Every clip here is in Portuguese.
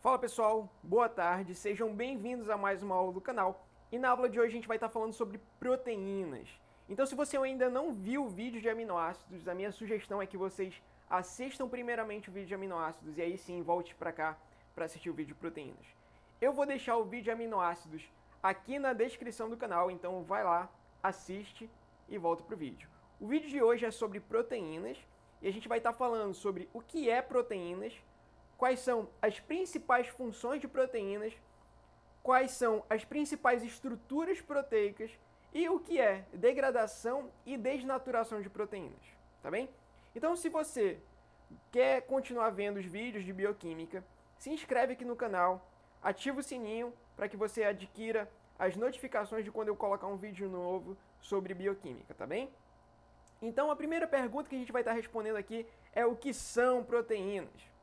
Fala pessoal, boa tarde, sejam bem-vindos a mais uma aula do canal. E na aula de hoje a gente vai estar falando sobre proteínas. Então se você ainda não viu o vídeo de aminoácidos, a minha sugestão é que vocês assistam primeiramente o vídeo de aminoácidos e aí sim volte para cá para assistir o vídeo de proteínas. Eu vou deixar o vídeo de aminoácidos aqui na descrição do canal, então vai lá, assiste e volta para o vídeo. O vídeo de hoje é sobre proteínas e a gente vai estar falando sobre o que é proteínas, quais são as principais funções de proteínas, quais são as principais estruturas proteicas e o que é degradação e desnaturação de proteínas, tá bem? Então, se você quer continuar vendo os vídeos de bioquímica, se inscreve aqui no canal, ativa o sininho para que você adquira as notificações de quando eu colocar um vídeo novo sobre bioquímica, tá bem? Então, a primeira pergunta que a gente vai estar respondendo aqui é o que são proteínas?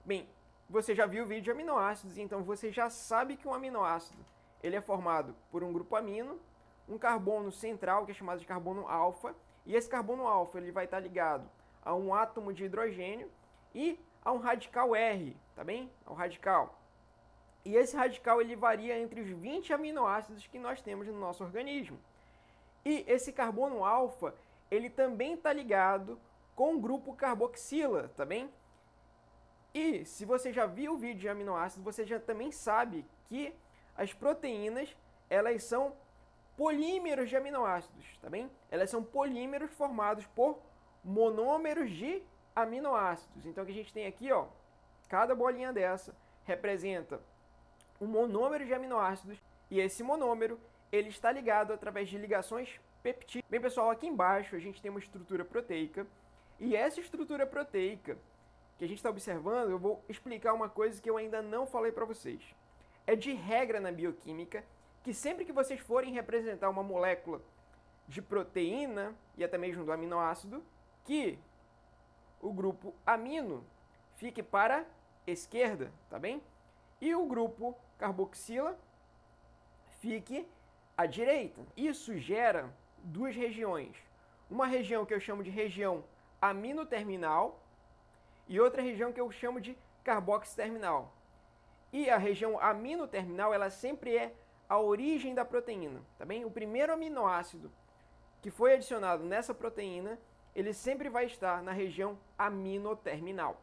Bem, você já viu o vídeo de aminoácidos, então você já sabe que um aminoácido ele é formado por um grupo amino, um carbono central, que é chamado de carbono alfa, e esse carbono alfa ele vai estar ligado a um átomo de hidrogênio e a um radical R, tá bem? A um radical. E esse radical ele varia entre os 20 aminoácidos que nós temos no nosso organismo. E esse carbono alfa, ele também está ligado com o grupo carboxila, tá bem? E se você já viu o vídeo de aminoácidos, você já também sabe que as proteínas, elas são polímeros de aminoácidos, tá bem? Elas são polímeros formados por monômeros de aminoácidos. Então o que a gente tem aqui, ó, cada bolinha dessa representa um monômero de aminoácidos e esse monômero, ele está ligado através de ligações peptídicas. Bem, pessoal, aqui embaixo a gente tem uma estrutura proteica e essa estrutura proteica que a gente está observando, eu vou explicar uma coisa que eu ainda não falei para vocês. É de regra na bioquímica que sempre que vocês forem representar uma molécula de proteína e até mesmo do aminoácido, que o grupo amino fique para a esquerda, tá bem? E o grupo carboxila fique à direita. Isso gera duas regiões. Uma região que eu chamo de região aminoterminal, e outra região que eu chamo de carboxiterminal. E a região aminoterminal, ela sempre é a origem da proteína, tá bem? O primeiro aminoácido que foi adicionado nessa proteína, ele sempre vai estar na região aminoterminal.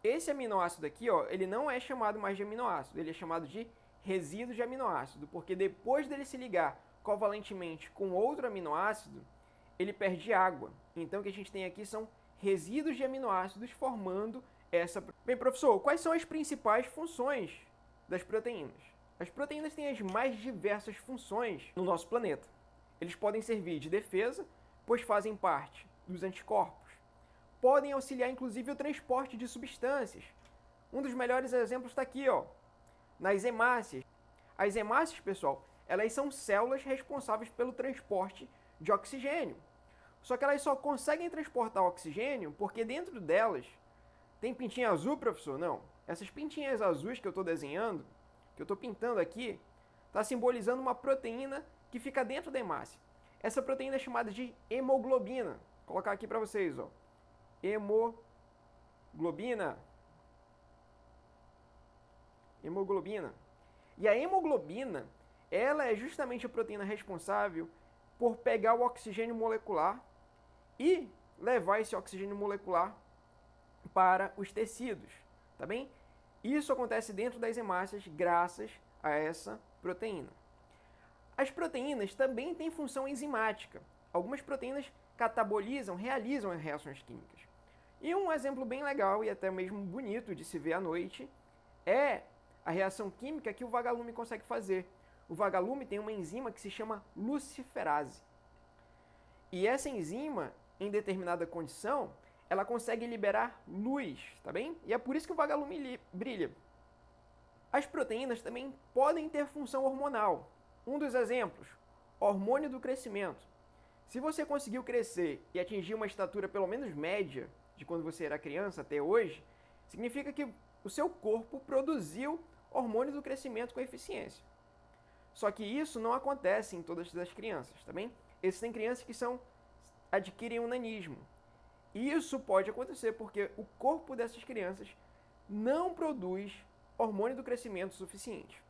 Esse aminoácido aqui, ó, ele não é chamado mais de aminoácido, ele é chamado de resíduo de aminoácido, porque depois dele se ligar covalentemente com outro aminoácido, ele perde água. Então o que a gente tem aqui são resíduos de aminoácidos formando essa... Bem, professor, quais são as principais funções das proteínas? As proteínas têm as mais diversas funções no nosso planeta. Eles podem servir de defesa, pois fazem parte dos anticorpos. Podem auxiliar, inclusive, o transporte de substâncias. Um dos melhores exemplos está aqui, ó, nas hemácias. As hemácias, pessoal, elas são células responsáveis pelo transporte de oxigênio. Só que elas só conseguem transportar oxigênio porque dentro delas tem pintinha azul, professor? Não. Essas pintinhas azuis que eu estou desenhando, que eu estou pintando aqui, está simbolizando uma proteína que fica dentro da hemácia. Essa proteína é chamada de hemoglobina. Vou colocar aqui para vocês, ó. Hemoglobina. Hemoglobina. E a hemoglobina, ela é justamente a proteína responsável por pegar o oxigênio molecular e levar esse oxigênio molecular para os tecidos, tá bem? Isso acontece dentro das hemácias graças a essa proteína. As proteínas também têm função enzimática. Algumas proteínas catabolizam, realizam as reações químicas. E um exemplo bem legal e até mesmo bonito de se ver à noite é a reação química que o vagalume consegue fazer. O vagalume tem uma enzima que se chama luciferase. E essa enzima, em determinada condição, ela consegue liberar luz, tá bem? E é por isso que o vagalume brilha. As proteínas também podem ter função hormonal. Um dos exemplos, hormônio do crescimento. Se você conseguiu crescer e atingir uma estatura pelo menos média de quando você era criança até hoje, significa que o seu corpo produziu hormônio do crescimento com eficiência. Só que isso não acontece em todas as crianças, tá bem? Existem crianças que adquirem um nanismo. E isso pode acontecer porque o corpo dessas crianças não produz hormônio do crescimento suficiente.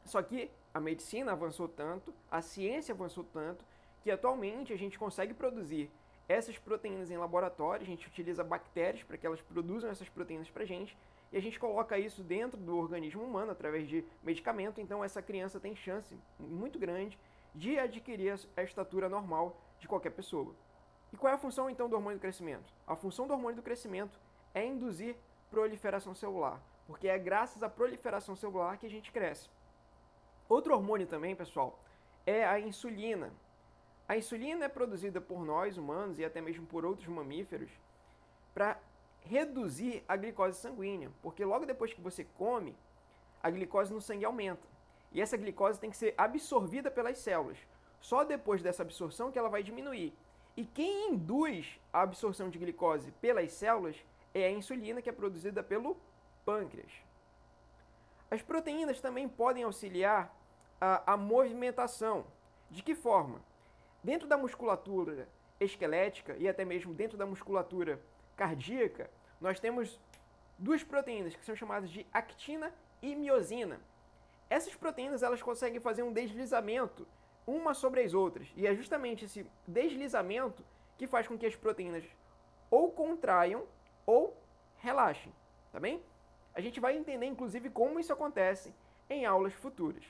Só que a medicina avançou tanto, a ciência avançou tanto, que atualmente a gente consegue produzir essas proteínas em laboratório, a gente utiliza bactérias para que elas produzam essas proteínas para a gente, e a gente coloca isso dentro do organismo humano através de medicamento, então essa criança tem chance muito grande de adquirir a estatura normal de qualquer pessoa. E qual é a função então do hormônio do crescimento? A função do hormônio do crescimento é induzir proliferação celular, porque é graças à proliferação celular que a gente cresce. Outro hormônio também, pessoal, é a insulina. A insulina é produzida por nós, humanos, e até mesmo por outros mamíferos, para reduzir a glicose sanguínea, porque logo depois que você come, a glicose no sangue aumenta. E essa glicose tem que ser absorvida pelas células. Só depois dessa absorção que ela vai diminuir. E quem induz a absorção de glicose pelas células é a insulina, que é produzida pelo pâncreas. As proteínas também podem auxiliar a movimentação. De que forma? Dentro da musculatura esquelética e até mesmo dentro da musculatura cardíaca, nós temos duas proteínas que são chamadas de actina e miosina. Essas proteínas elas conseguem fazer um deslizamento uma sobre as outras, e é justamente esse deslizamento que faz com que as proteínas ou contraiam ou relaxem, tá bem? A gente vai entender inclusive como isso acontece em aulas futuras.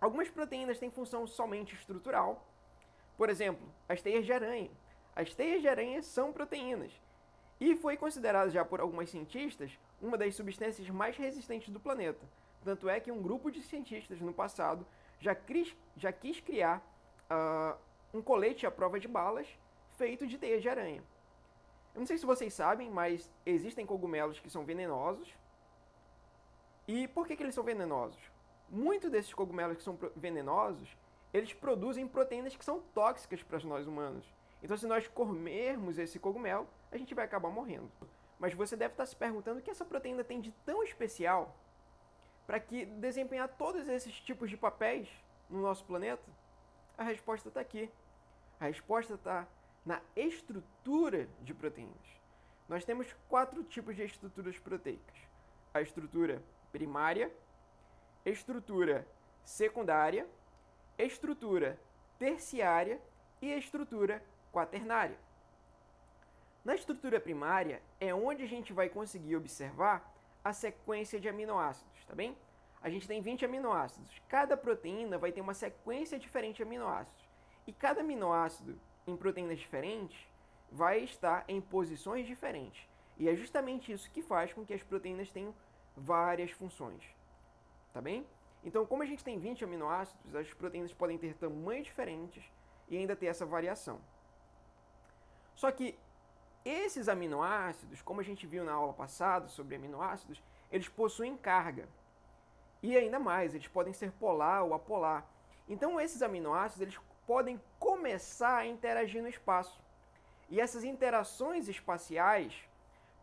Algumas proteínas têm função somente estrutural, por exemplo, as teias de aranha. As teias de aranha são proteínas, e foi considerada já por alguns cientistas uma das substâncias mais resistentes do planeta. Tanto é que um grupo de cientistas no passado já quis criar um colete à prova de balas feito de teias de aranha. Eu não sei se vocês sabem, mas existem cogumelos que são venenosos. E por que eles são venenosos? Muitos desses cogumelos que são venenosos, eles produzem proteínas que são tóxicas para nós humanos. Então, se nós comermos esse cogumelo, a gente vai acabar morrendo. Mas você deve estar se perguntando o que essa proteína tem de tão especial para que desempenhar todos esses tipos de papéis no nosso planeta? A resposta está aqui. A resposta está na estrutura de proteínas. Nós temos 4 tipos de estruturas proteicas. A estrutura primária, estrutura secundária, estrutura terciária e estrutura quaternária. Na estrutura primária é onde a gente vai conseguir observar a sequência de aminoácidos, tá bem? A gente tem 20 aminoácidos. Cada proteína vai ter uma sequência diferente de aminoácidos. E cada aminoácido em proteínas diferentes vai estar em posições diferentes. E é justamente isso que faz com que as proteínas tenham várias funções, tá bem? Então, como a gente tem 20 aminoácidos, as proteínas podem ter tamanhos diferentes e ainda ter essa variação. Só que esses aminoácidos, como a gente viu na aula passada sobre aminoácidos, eles possuem carga. E ainda mais, eles podem ser polar ou apolar. Então, esses aminoácidos eles podem começar a interagir no espaço. E essas interações espaciais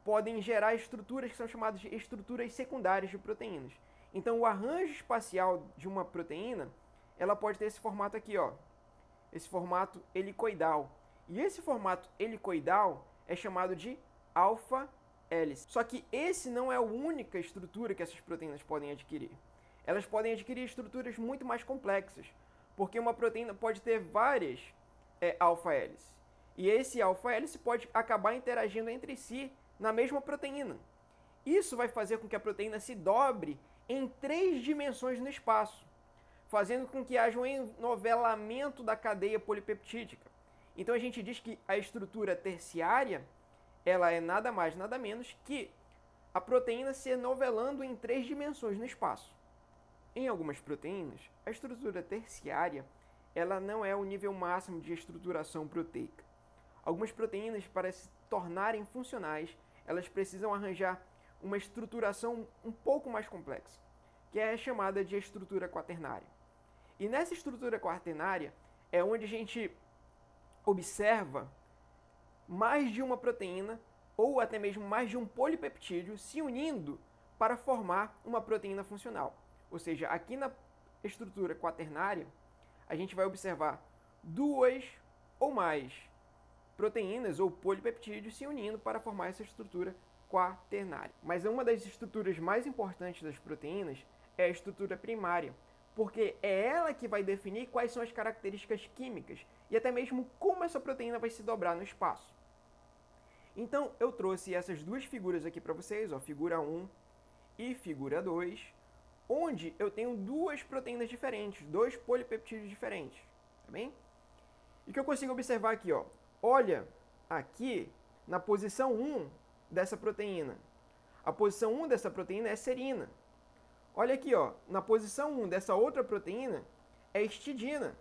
podem gerar estruturas que são chamadas de estruturas secundárias de proteínas. Então, o arranjo espacial de uma proteína, ela pode ter esse formato aqui, ó, esse formato helicoidal. E esse formato helicoidal é chamado de alfa-hélice. Só que esse não é a única estrutura que essas proteínas podem adquirir. Elas podem adquirir estruturas muito mais complexas, porque uma proteína pode ter várias alfa-hélices. E esse alfa-hélice pode acabar interagindo entre si na mesma proteína. Isso vai fazer com que a proteína se dobre em 3 dimensões no espaço, fazendo com que haja um enovelamento da cadeia polipeptídica. Então a gente diz que a estrutura terciária, ela é nada mais, nada menos que a proteína se enovelando em 3 dimensões no espaço. Em algumas proteínas, a estrutura terciária, ela não é o nível máximo de estruturação proteica. Algumas proteínas, para se tornarem funcionais, elas precisam arranjar uma estruturação um pouco mais complexa, que é chamada de estrutura quaternária. E nessa estrutura quaternária é onde a gente observa mais de uma proteína ou até mesmo mais de um polipeptídeo se unindo para formar uma proteína funcional. Ou seja, aqui na estrutura quaternária, a gente vai observar 2 ou mais proteínas ou polipeptídeos se unindo para formar essa estrutura quaternária. Mas uma das estruturas mais importantes das proteínas é a estrutura primária, porque é ela que vai definir quais são as características químicas e até mesmo como essa proteína vai se dobrar no espaço. Então, eu trouxe essas duas figuras aqui para vocês, ó, figura 1 e figura 2, onde eu tenho duas proteínas diferentes, dois polipeptídeos diferentes, tá bem? E o que eu consigo observar aqui, ó, olha aqui na posição 1 dessa proteína. A posição 1 dessa proteína é serina. Olha aqui, ó, na posição 1 dessa outra proteína é histidina.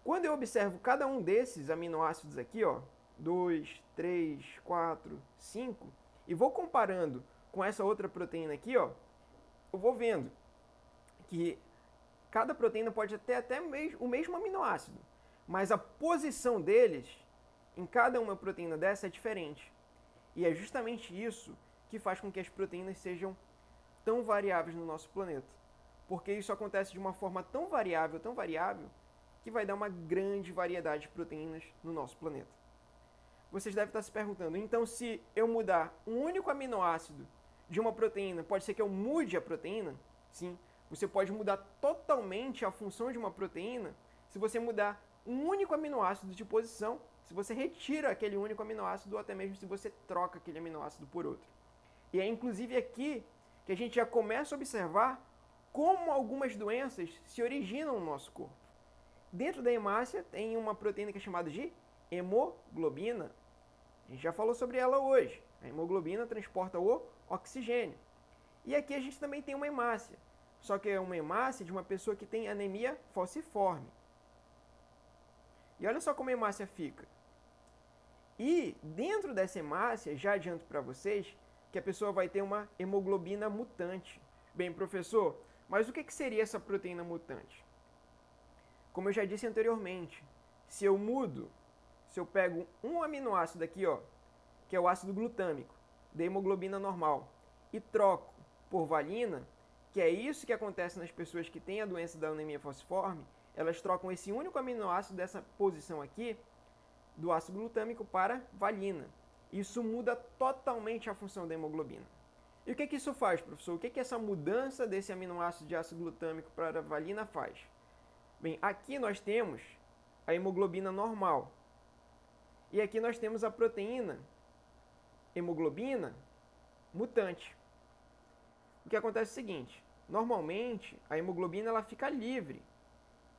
Quando eu observo cada um desses aminoácidos aqui, ó, 2, 3, 4, 5, e vou comparando com essa outra proteína aqui, ó, eu vou vendo que cada proteína pode ter até o mesmo aminoácido, mas a posição deles em cada uma proteína dessa é diferente. E é justamente isso que faz com que as proteínas sejam tão variáveis no nosso planeta. Porque isso acontece de uma forma tão variável, que vai dar uma grande variedade de proteínas no nosso planeta. Vocês devem estar se perguntando, então se eu mudar um único aminoácido de uma proteína, pode ser que eu mude a proteína? Sim, você pode mudar totalmente a função de uma proteína se você mudar um único aminoácido de posição, se você retira aquele único aminoácido ou até mesmo se você troca aquele aminoácido por outro. E é inclusive aqui que a gente já começa a observar como algumas doenças se originam no nosso corpo. Dentro da hemácia tem uma proteína que é chamada de hemoglobina. A gente já falou sobre ela hoje. A hemoglobina transporta o oxigênio. E aqui a gente também tem uma hemácia, só que é uma hemácia de uma pessoa que tem anemia falciforme. E olha só como a hemácia fica. E dentro dessa hemácia, já adianto para vocês que a pessoa vai ter uma hemoglobina mutante. Bem, professor, mas o que seria essa proteína mutante? Como eu já disse anteriormente, se eu pego um aminoácido aqui, ó, que é o ácido glutâmico, da hemoglobina normal, e troco por valina, que é isso que acontece nas pessoas que têm a doença da anemia falciforme, elas trocam esse único aminoácido dessa posição aqui, do ácido glutâmico, para valina. Isso muda totalmente a função da hemoglobina. E o que isso faz, professor? O que essa mudança desse aminoácido de ácido glutâmico para a valina faz? Bem, aqui nós temos a hemoglobina normal. E aqui nós temos a proteína hemoglobina mutante. O que acontece é o seguinte, normalmente a hemoglobina ela fica livre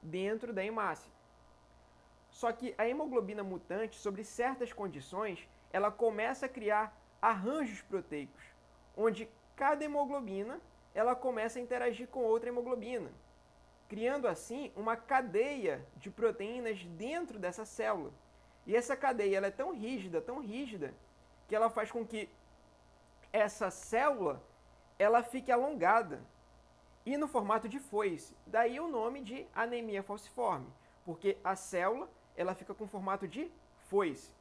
dentro da hemácia. Só que a hemoglobina mutante, sobre certas condições, ela começa a criar arranjos proteicos, onde cada hemoglobina ela começa a interagir com outra hemoglobina, criando assim uma cadeia de proteínas dentro dessa célula. E essa cadeia ela é tão rígida, que ela faz com que essa célula ela fique alongada e no formato de foice. Daí o nome de anemia falciforme, porque a célula ela fica com formato de foice.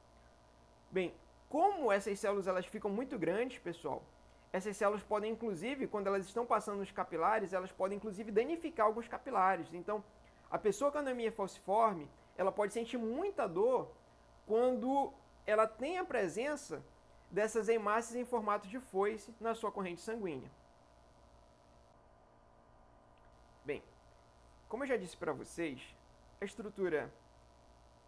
Bem, como essas células elas ficam muito grandes, pessoal, essas células podem inclusive, quando elas estão passando nos capilares, elas podem inclusive danificar alguns capilares. Então, a pessoa com anemia falciforme, ela pode sentir muita dor quando ela tem a presença dessas hemácias em formato de foice na sua corrente sanguínea. Bem, como eu já disse para vocês, a estrutura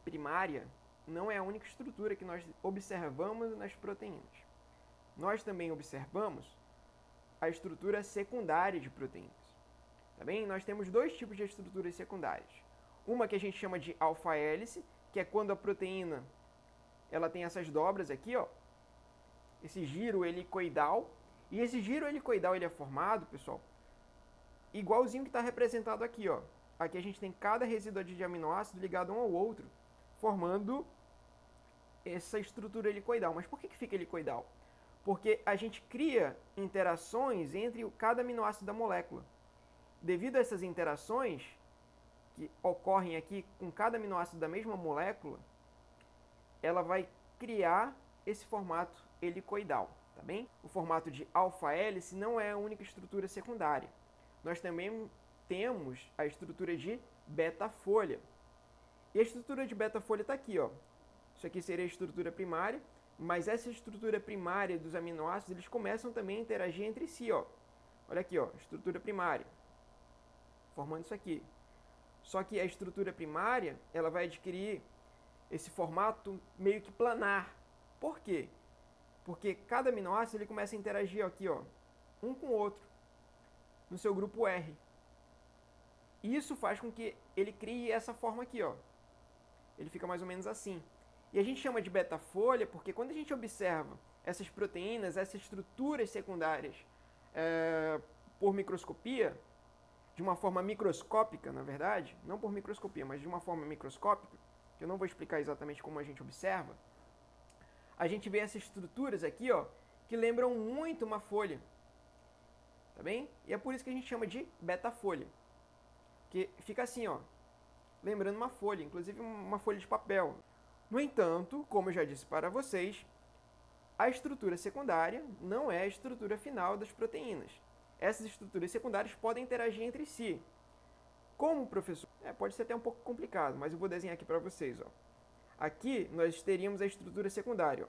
primária não é a única estrutura que nós observamos nas proteínas. Nós também observamos a estrutura secundária de proteínas. Tá bem? Nós temos dois tipos de estruturas secundárias. Uma que a gente chama de alfa-hélice, que é quando a proteína ela tem essas dobras aqui, ó, esse giro helicoidal. E esse giro helicoidal ele é formado, pessoal, igualzinho que está representado aqui, ó. Aqui a gente tem cada resíduo de aminoácido ligado um ao outro, formando essa estrutura helicoidal. Mas por que fica helicoidal? Porque a gente cria interações entre cada aminoácido da molécula. Devido a essas interações que ocorrem aqui com cada aminoácido da mesma molécula, ela vai criar esse formato helicoidal, tá bem? O formato de alfa-hélice não é a única estrutura secundária. Nós também temos a estrutura de beta-folha. E a estrutura de beta-folha está aqui, ó. Isso aqui seria a estrutura primária. mas essa estrutura primária dos aminoácidos, eles começam também a interagir entre si, ó. Olha aqui, ó, estrutura primária, formando isso aqui. Só que a estrutura primária, ela vai adquirir esse formato meio que planar. Por quê? Porque cada aminoácido ele começa a interagir aqui, ó, um com o outro, no seu grupo R. Isso faz com que ele crie essa forma aqui, ó. Ele fica mais ou menos assim. E a gente chama de beta-folha porque quando a gente observa essas proteínas, essas estruturas secundárias por microscopia, de uma forma microscópica, na verdade, não por microscopia, mas de uma forma microscópica, que eu não vou explicar exatamente como a gente observa, a gente vê essas estruturas aqui, ó, que lembram muito uma folha, tá bem? E é por isso que a gente chama de beta-folha, que fica assim, ó, lembrando uma folha, inclusive uma folha de papel. No entanto, como eu já disse para vocês, a estrutura secundária não é a estrutura final das proteínas. Essas estruturas secundárias podem interagir entre si. Como, professor? Pode ser até um pouco complicado, mas eu vou desenhar aqui para vocês, ó. Aqui nós teríamos a estrutura secundária,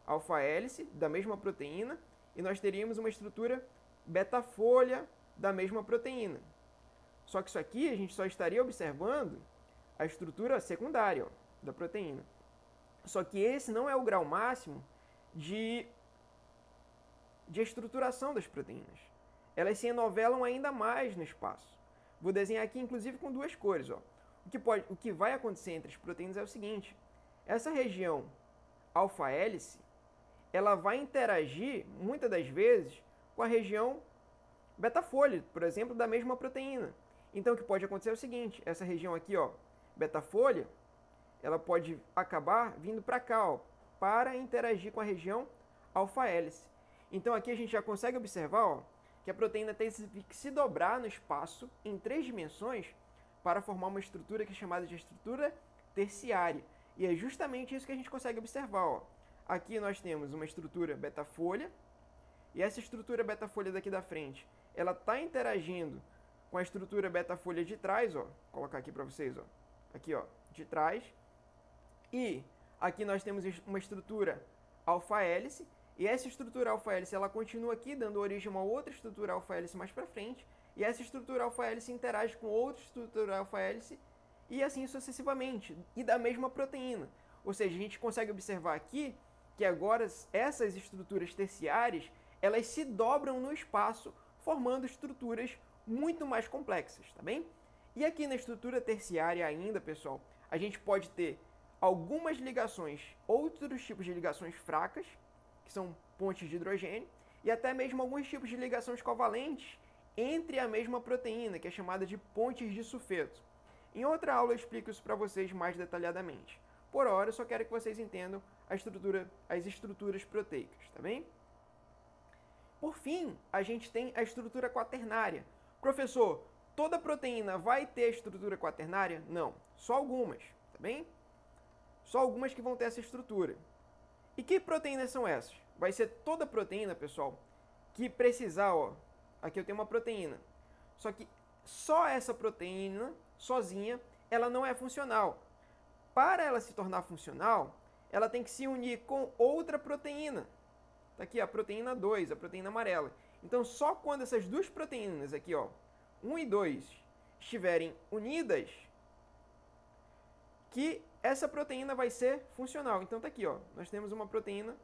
ó, alfa-hélice da mesma proteína, e nós teríamos uma estrutura beta-folha da mesma proteína. Só que isso aqui a gente só estaria observando a estrutura secundária, ó, da proteína. Só que esse não é o grau máximo de estruturação das proteínas. Elas se enovelam ainda mais no espaço. Vou desenhar aqui, inclusive, com duas cores, ó. O que vai acontecer entre as proteínas é o seguinte: essa região alfa-hélice, ela vai interagir, muitas das vezes, com a região beta-folha, por exemplo, da mesma proteína. Então, o que pode acontecer é o seguinte: essa região aqui, ó, beta-folha, ela pode acabar vindo para cá, ó, para interagir com a região alfa-hélice. Então, aqui a gente já consegue observar, ó, que a proteína tem que se dobrar no espaço em 3 dimensões para formar uma estrutura que é chamada de estrutura terciária. E é justamente isso que a gente consegue observar, ó. Aqui nós temos uma estrutura beta-folha, e essa estrutura beta-folha daqui da frente, ela está interagindo com a estrutura beta-folha de trás, ó. Vou colocar aqui para vocês, ó. Aqui, ó, de trás. E aqui nós temos uma estrutura alfa-hélice, e essa estrutura alfa-hélice ela continua aqui, dando origem a uma outra estrutura alfa-hélice mais para frente, e essa estrutura alfa-hélice interage com outra estrutura alfa-hélice, e assim sucessivamente, e da mesma proteína. Ou seja, a gente consegue observar aqui que agora essas estruturas terciárias, elas se dobram no espaço, formando estruturas muito mais complexas, tá bem? E aqui na estrutura terciária ainda, pessoal, a gente pode ter algumas ligações, outros tipos de ligações fracas, que são pontes de hidrogênio, e até mesmo alguns tipos de ligações covalentes entre a mesma proteína, que é chamada de pontes de sulfeto. Em outra aula eu explico isso para vocês mais detalhadamente. Por hora, eu só quero que vocês entendam as estruturas proteicas, tá bem? Por fim, a gente tem a estrutura quaternária. Professor, toda proteína vai ter estrutura quaternária? Não, só algumas, tá bem? Só algumas que vão ter essa estrutura. E que proteínas são essas? Vai ser toda proteína, pessoal, que precisar, ó, aqui eu tenho uma proteína, só que só essa proteína, sozinha, ela não é funcional. Para ela se tornar funcional, ela tem que se unir com outra proteína. Tá aqui a proteína 2, a proteína amarela. Então, só quando essas duas proteínas aqui, ó, 1 e 2, estiverem unidas, que essa proteína vai ser funcional. Então, tá aqui, ó, nós temos uma proteína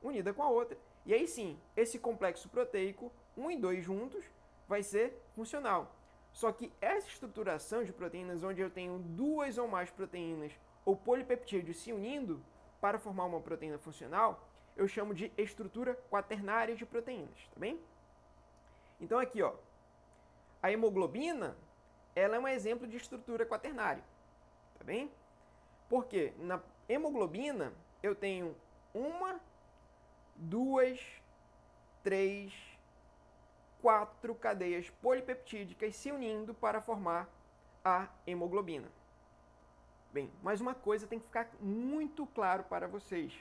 unida com a outra. E aí sim, esse complexo proteico, 1 e 2 juntos, vai ser funcional. Só que essa estruturação de proteínas, onde eu tenho duas ou mais proteínas ou polipeptídeos se unindo para formar uma proteína funcional, eu chamo de estrutura quaternária de proteínas, tá bem? Então aqui, ó, a hemoglobina, ela é um exemplo de estrutura quaternária, tá bem? Porque na hemoglobina eu tenho 1, 2, 3, 4 cadeias polipeptídicas se unindo para formar a hemoglobina. Bem, mas uma coisa tem que ficar muito claro para vocês.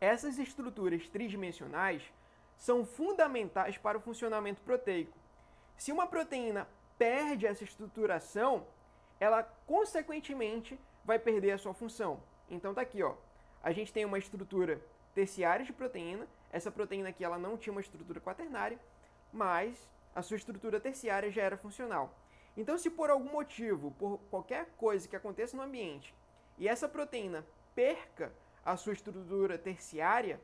Essas estruturas tridimensionais são fundamentais para o funcionamento proteico. Se uma proteína perde essa estruturação, ela consequentemente vai perder a sua função. Então tá aqui, ó. a gente tem uma estrutura terciária de proteína. Essa proteína aqui ela não tinha uma estrutura quaternária, mas a sua estrutura terciária já era funcional. Então, se por algum motivo, por qualquer coisa que aconteça no ambiente, e essa proteína perca a sua estrutura terciária,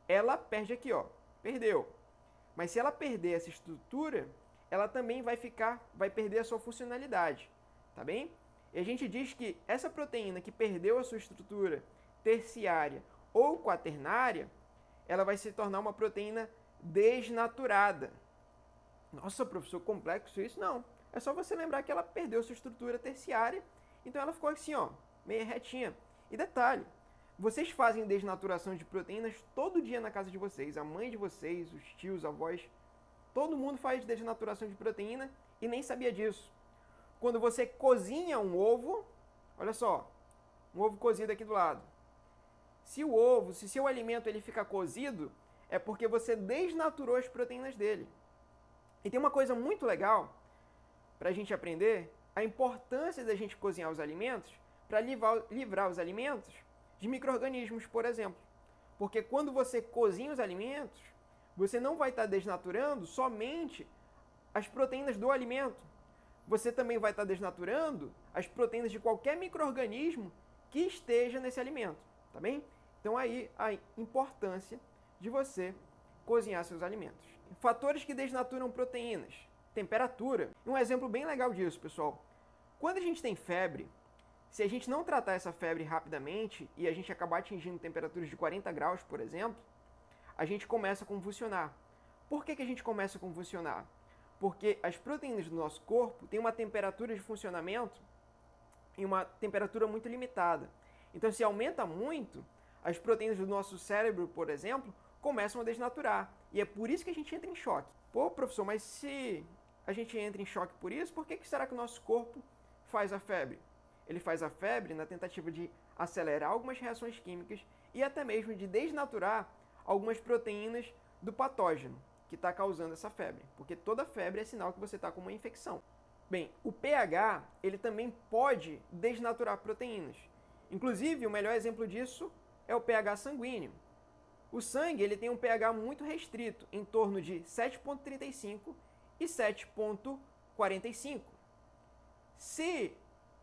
ela perde aqui, ó, perdeu. Mas se ela perder essa estrutura, ela também vai perder a sua funcionalidade, tá bem? E a gente diz que essa proteína que perdeu a sua estrutura terciária ou quaternária, ela vai se tornar uma proteína desnaturada. Nossa, professor, complexo isso? Não. É só você lembrar que ela perdeu sua estrutura terciária, então ela ficou assim, ó, meio retinha. E detalhe, vocês fazem desnaturação de proteínas todo dia na casa de vocês. A mãe de vocês, os tios, avós, todo mundo faz desnaturação de proteína e nem sabia disso. Quando você cozinha um ovo, olha só, um ovo cozido aqui do lado. Se seu alimento ele fica cozido, é porque você desnaturou as proteínas dele. E tem uma coisa muito legal para a gente aprender, a importância da gente cozinhar os alimentos para livrar os alimentos de micro-organismos, por exemplo. Porque quando você cozinha os alimentos, você não vai estar desnaturando somente as proteínas do alimento. Você também vai estar desnaturando as proteínas de qualquer micro-organismo que esteja nesse alimento, tá bem? Então aí a importância de você cozinhar seus alimentos. Fatores que desnaturam proteínas. Temperatura. Um exemplo bem legal disso, pessoal. Quando a gente tem febre, se a gente não tratar essa febre rapidamente e a gente acabar atingindo temperaturas de 40 graus, por exemplo, a gente começa a convulsionar. Por que a gente começa a convulsionar? Porque as proteínas do nosso corpo têm uma temperatura de funcionamento em uma temperatura muito limitada. Então, se aumenta muito, as proteínas do nosso cérebro, por exemplo, começam a desnaturar. E é por isso que a gente entra em choque. Pô, professor, mas se a gente entra em choque por isso, por que será que o nosso corpo faz a febre? Ele faz a febre na tentativa de acelerar algumas reações químicas e até mesmo de desnaturar algumas proteínas do patógeno que está causando essa febre. Porque toda febre é sinal que você está com uma infecção. Bem, o pH, ele também pode desnaturar proteínas. Inclusive, o melhor exemplo disso é o pH sanguíneo. O sangue ele tem um pH muito restrito, em torno de 7,35 e 7,45. Se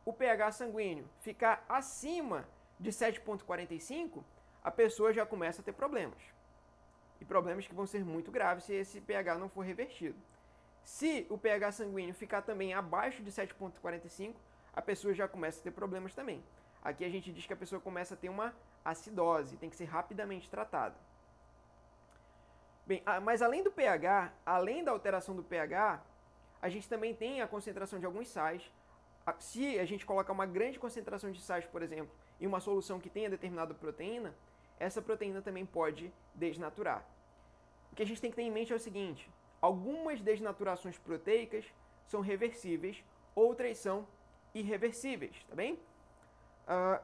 o pH sanguíneo ficar acima de 7,45, a pessoa já começa a ter problemas. E problemas que vão ser muito graves se esse pH não for revertido. Se o pH sanguíneo ficar também abaixo de 7,45, a pessoa já começa a ter problemas também. Aqui a gente diz que a pessoa começa a ter uma acidose, tem que ser rapidamente tratada. Bem, mas além do pH, além da alteração do pH, a gente também tem a concentração de alguns sais. Se a gente colocar uma grande concentração de sais, por exemplo, em uma solução que tenha determinada proteína, essa proteína também pode desnaturar. O que a gente tem que ter em mente é o seguinte: algumas desnaturações proteicas são reversíveis, outras são irreversíveis, tá bem?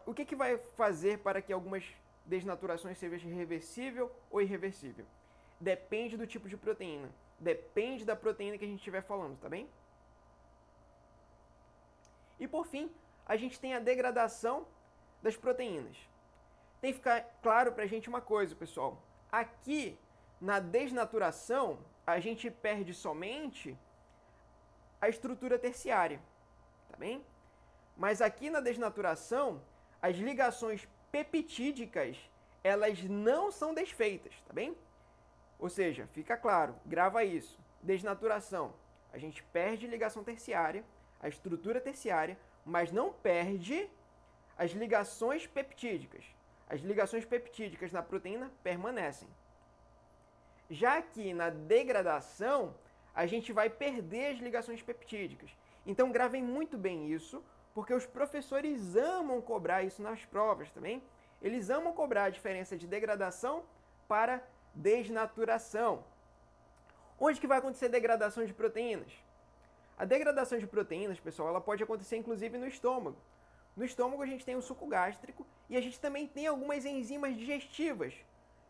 O que vai fazer para que algumas desnaturações sejam reversível ou irreversível? Depende do tipo de proteína. Depende da proteína que a gente estiver falando, tá bem? E por fim, a gente tem a degradação das proteínas. Tem que ficar claro pra gente uma coisa, pessoal. Aqui, na desnaturação, a gente perde somente a estrutura terciária, tá bem? Mas aqui na desnaturação, as ligações peptídicas, elas não são desfeitas, tá bem? Ou seja, fica claro, grava isso. Desnaturação, a gente perde ligação terciária, a estrutura terciária, mas não perde as ligações peptídicas. As ligações peptídicas na proteína permanecem. Já que na degradação, a gente vai perder as ligações peptídicas. Então gravem muito bem isso, porque os professores amam cobrar isso nas provas também. Eles amam cobrar a diferença de degradação para desnaturação. Onde que vai acontecer degradação de proteínas? A degradação de proteínas, pessoal, ela pode acontecer inclusive no estômago. No estômago a gente tem o suco gástrico e a gente também tem algumas enzimas digestivas,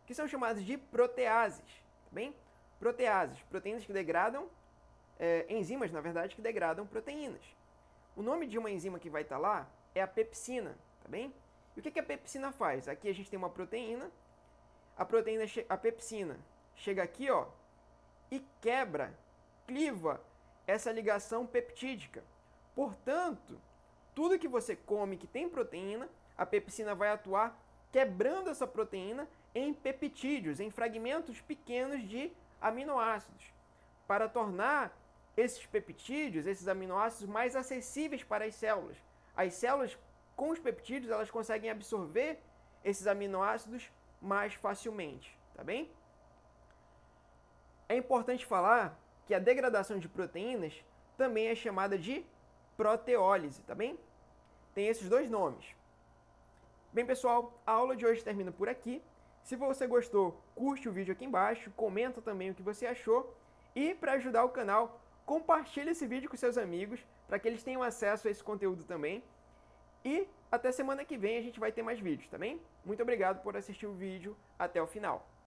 que são chamadas de proteases, tá bem? Proteases, proteínas que degradam, enzimas, na verdade, que degradam proteínas. O nome de uma enzima que vai estar lá é a pepsina, tá bem? E o que a pepsina faz? Aqui a gente tem uma proteína, a pepsina chega aqui, ó, e quebra, cliva essa ligação peptídica. Portanto, tudo que você come que tem proteína, a pepsina vai atuar quebrando essa proteína em peptídeos, em fragmentos pequenos de aminoácidos, para tornar esses peptídeos, esses aminoácidos, mais acessíveis para as células. As células, com os peptídeos, elas conseguem absorver esses aminoácidos mais facilmente, tá bem? É importante falar que a degradação de proteínas também é chamada de proteólise, tá bem? Tem esses dois nomes. Bem, pessoal, a aula de hoje termina por aqui. Se você gostou, curte o vídeo aqui embaixo, comenta também o que você achou e, para ajudar o canal, compartilhe esse vídeo com seus amigos para que eles tenham acesso a esse conteúdo também. E até semana que vem a gente vai ter mais vídeos, tá bem? Muito obrigado por assistir o vídeo até o final.